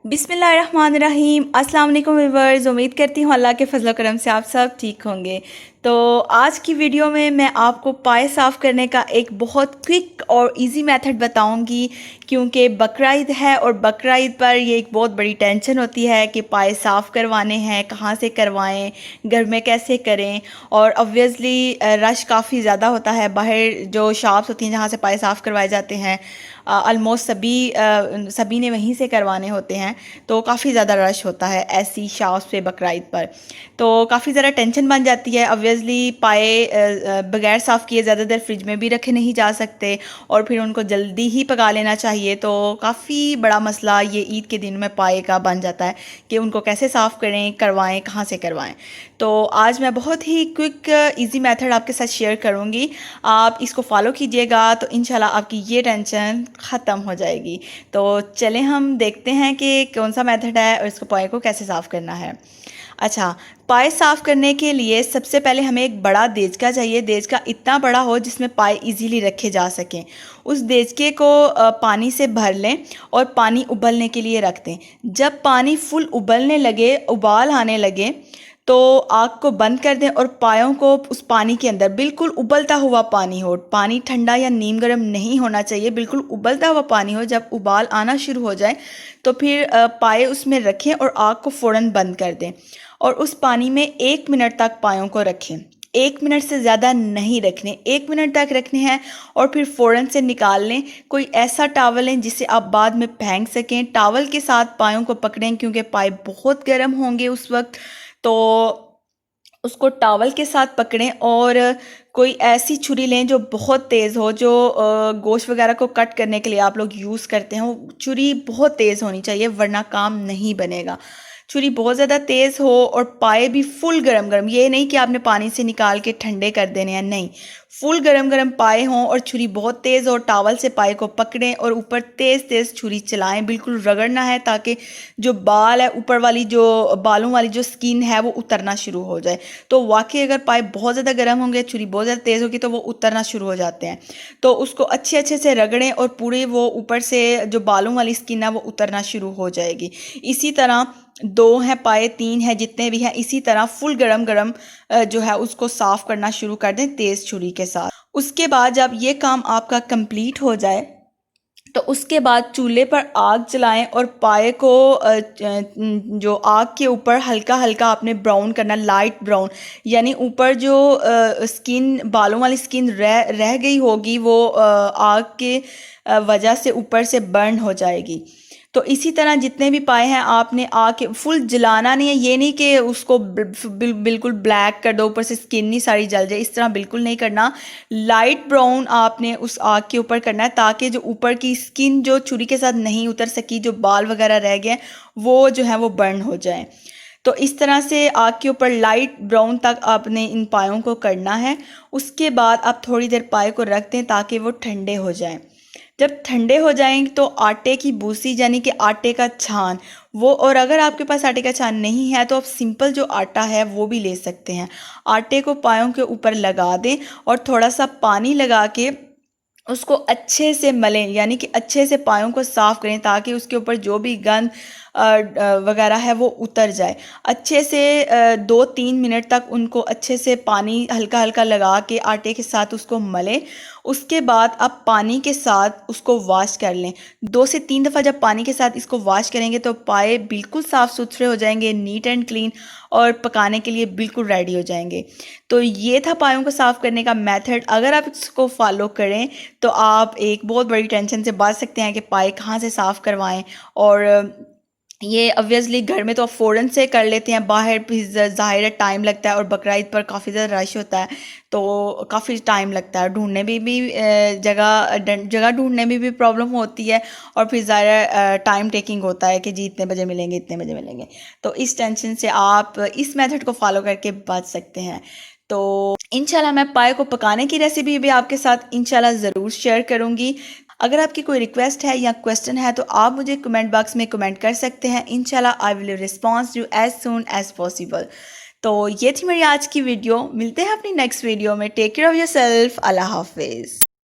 बिस्मिल्लाहिर्रहमानिर्रहीम। अस्सलाम वालेकुम व्यूअर्स, उम्मीद करती हूँ अल्लाह के फजल करम से आप सब ठीक होंगे। तो आज की वीडियो में मैं आपको पाए साफ़ करने का एक बहुत क्विक और इजी मेथड बताऊंगी, क्योंकि बकरा ईद है और बकरा ईद पर ये एक बहुत बड़ी टेंशन होती है कि पाए साफ़ करवाने हैं, कहाँ से करवाएं, घर में कैसे करें। और ऑब्वियसली रश काफ़ी ज़्यादा होता है, बाहर जो शॉप्स होती हैं जहाँ से पाए साफ़ करवाए जाते हैं ऑलमोस्ट सभी ने वहीं से करवाने होते हैं, तो काफ़ी ज़्यादा रश होता है ऐसी शॉप्स पे बकरा ईद पर। तो काफ़ी ज़्यादा टेंशन बन जाती है। ऑब्वियसली पाए बगैर साफ़ किए ज़्यादा देर फ्रिज में भी रखे नहीं जा सकते और फिर उनको जल्दी ही पका लेना चाहिए। तो काफ़ी बड़ा मसला ये ईद के दिन में पाए का बन जाता है कि उनको कैसे साफ़ करें, करवाएं, कहाँ से करवाएं। तो आज मैं बहुत ही क्विक इजी मेथड आपके साथ शेयर करूंगी। आप इसको फॉलो कीजिएगा तो इंशाल्लाह आपकी ये टेंशन ख़त्म हो जाएगी। तो चलें हम देखते हैं कि कौन सा मेथड है और इसको पाए को कैसे साफ़ करना है। अच्छा, पाए साफ़ करने के लिए सबसे पहले हमें एक बड़ा देचका चाहिए। देचका इतना बड़ा हो जिसमें पाए इजीली रखे जा सकें। उस देचके को पानी से भर लें और पानी उबलने के लिए रख दें। जब पानी फुल उबलने लगे, उबाल आने लगे, तो आग को बंद कर दें और पायों को उस पानी के अंदर, बिल्कुल उबलता हुआ पानी हो, पानी ठंडा या नीम गर्म नहीं होना चाहिए, बिल्कुल उबलता हुआ पानी हो। जब उबाल आना शुरू हो जाए तो फिर पाए उसमें रखें और आग को फ़ौरन बंद कर दें और उस पानी में 1 मिनट तक पायों को रखें। 1 मिनट से ज़्यादा नहीं रखने, 1 मिनट तक रखने हैं और फिर फ़ौरन से निकाल लें। कोई ऐसा टॉवल लें जिसे आप बाद में फेंक सकें। टॉवल के साथ पायों को पकड़ें क्योंकि पाए बहुत गर्म होंगे उस वक्त, तो उसको टॉवल के साथ पकड़ें। और कोई ऐसी छुरी लें जो बहुत तेज़ हो, जो गोश्त वगैरह को कट करने के लिए आप लोग यूज़ करते हैं। वो छुरी बहुत तेज़ होनी चाहिए वरना काम नहीं बनेगा। छुरी बहुत ज़्यादा तेज़ हो और पाए भी फुल गरम गरम, ये नहीं कि आपने पानी से निकाल के ठंडे कर देने हैं, नहीं, फुल गरम गरम पाए हों और छुरी बहुत तेज़ हो। टॉवल से पाए को पकड़ें और ऊपर तेज़ तेज़ छुरी चलाएं, बिल्कुल रगड़ना है ताकि जो बाल है, ऊपर वाली जो बालों वाली जो स्किन है वो उतरना शुरू हो जाए। तो वाकई अगर पाए बहुत ज़्यादा गर्म होंगे, छुरी बहुत ज़्यादा तेज़ होगी, तो वो उतरना शुरू हो जाते हैं। तो उसको अच्छे अच्छे से रगड़ें और पूरे वो ऊपर से जो बालों वाली स्किन है वो उतरना शुरू हो जाएगी। इसी तरह 2 हैं पाए, 3 हैं, जितने भी हैं, इसी तरह फुल गरम गरम जो है उसको साफ़ करना शुरू कर दें तेज़ छुरी के साथ। उसके बाद जब ये काम आपका कंप्लीट हो जाए तो उसके बाद चूल्हे पर आग जलाएं और पाए को जो आग के ऊपर हल्का हल्का आपने ब्राउन करना, लाइट ब्राउन, यानी ऊपर जो स्किन, बालों वाली स्किन रह गई होगी वो आग के वजह से ऊपर से बर्न हो जाएगी। तो इसी तरह जितने भी पाए हैं आपने आग के फुल जलाना नहीं है। ये नहीं कि उसको बिल्कुल ब्लैक कर दो, ऊपर से स्किन नहीं सारी जल जाए, इस तरह बिल्कुल नहीं करना। लाइट ब्राउन आपने उस आग के ऊपर करना है ताकि जो ऊपर की स्किन जो छुरी के साथ नहीं उतर सकी, जो बाल वगैरह रह गए, वो जो है वो बर्न हो जाए। तो इस तरह से आग के ऊपर लाइट ब्राउन तक आपने इन पायों को करना है। उसके बाद आप थोड़ी देर पाए को रख दें ताकि वो ठंडे हो जाएं। जब ठंडे हो जाएंगे तो आटे की बूसी, यानी कि आटे का छान, वो, और अगर आपके पास आटे का छान नहीं है तो आप सिंपल जो आटा है वो भी ले सकते हैं। आटे को पायों के ऊपर लगा दें और थोड़ा सा पानी लगा के उसको अच्छे से मलें, यानी कि अच्छे से पायों को साफ़ करें ताकि उसके ऊपर जो भी गंद वगैरह है वो उतर जाए। अच्छे से 2-3 मिनट तक उनको अच्छे से पानी हल्का हल्का लगा के आटे के साथ उसको मलें। उसके बाद आप पानी के साथ उसको वॉश कर लें। 2 से 3 दफ़ा जब पानी के साथ इसको वॉश करेंगे तो पाए बिल्कुल साफ़ सुथरे हो जाएंगे, नीट एंड क्लीन, और पकाने के लिए बिल्कुल रेडी हो जाएंगे। तो ये था पायों को साफ़ करने का मेथड। अगर आप इसको फॉलो करें तो आप एक बहुत बड़ी टेंशन से बच सकते हैं कि पाए कहाँ से साफ़ करवाएं। और ये ऑब्वियसली घर में तो आप फ़ौरन से कर लेते हैं, बाहर भी ज़ाहिर है टाइम लगता है और बकरा ईद पर काफ़ी ज़्यादा रश होता है, तो काफ़ी टाइम लगता है। ढूंढने भी जगह ढूंढने में भी प्रॉब्लम होती है और फिर ज़ाहिर टाइम टेकिंग होता है कि जी इतने बजे मिलेंगे, इतने बजे मिलेंगे। तो इस टेंशन से आप इस मेथड को फॉलो करके बच सकते हैं। तो इंशाल्लाह मैं पाए को पकाने की रेसिपी भी आपके साथ इंशाल्लाह ज़रूर शेयर करूँगी। अगर आपकी कोई रिक्वेस्ट है या क्वेश्चन है तो आप मुझे कमेंट बॉक्स में कमेंट कर सकते हैं। इंशाल्लाह I will response you as soon as possible. तो ये थी मेरी आज की वीडियो। मिलते हैं अपनी नेक्स्ट वीडियो में। Take care of yourself. अल्लाह हाफिज़।